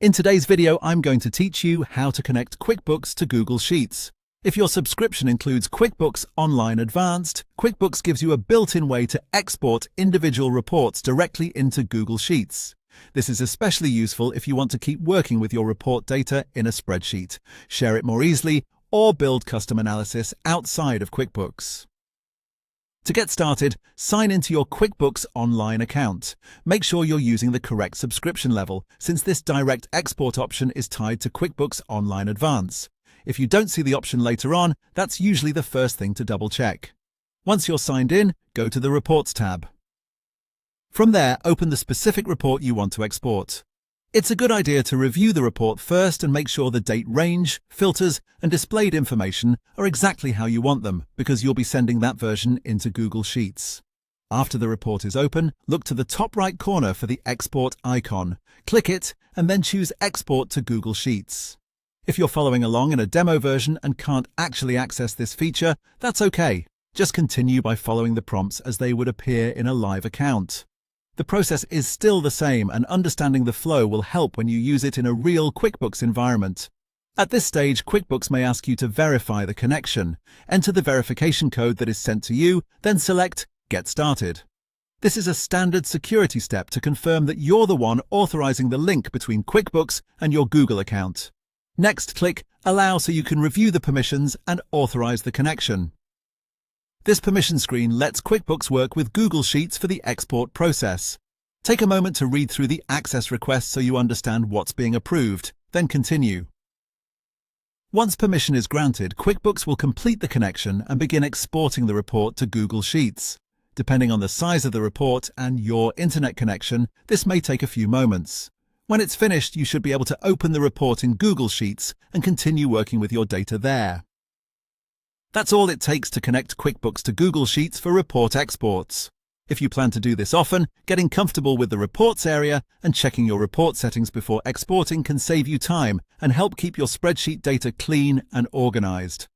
In today's video, I'm going to teach you how to connect QuickBooks to Google Sheets. If your subscription includes QuickBooks Online Advanced, QuickBooks gives you a built-in way to export individual reports directly into Google Sheets. This is especially useful if you want to keep working with your report data in a spreadsheet, share it more easily, or build custom analysis outside of QuickBooks. To get started, sign into your QuickBooks Online account. Make sure you're using the correct subscription level, since this direct export option is tied to QuickBooks Online Advanced. If you don't see the option later on, that's usually the first thing to double-check. Once you're signed in, go to the Reports tab. From there, open the specific report you want to export. It's a good idea to review the report first and make sure the date range, filters, and displayed information are exactly how you want them, because you'll be sending that version into Google Sheets. After the report is open, look to the top right corner for the Export icon. Click it, and then choose Export to Google Sheets. If you're following along in a demo version and can't actually access this feature, that's okay. Just continue by following the prompts as they would appear in a live account. The process is still the same, and understanding the flow will help when you use it in a real QuickBooks environment. At this stage, QuickBooks may ask you to verify the connection. Enter the verification code that is sent to you, then select Get Started. This is a standard security step to confirm that you're the one authorizing the link between QuickBooks and your Google account. Next, click Allow so you can review the permissions and authorize the connection. This permission screen lets QuickBooks work with Google Sheets for the export process. Take a moment to read through the access request so you understand what's being approved, then continue. Once permission is granted, QuickBooks will complete the connection and begin exporting the report to Google Sheets. Depending on the size of the report and your internet connection, this may take a few moments. When it's finished, you should be able to open the report in Google Sheets and continue working with your data there. That's all it takes to connect QuickBooks to Google Sheets for report exports. If you plan to do this often, getting comfortable with the Reports area and checking your report settings before exporting can save you time and help keep your spreadsheet data clean and organized.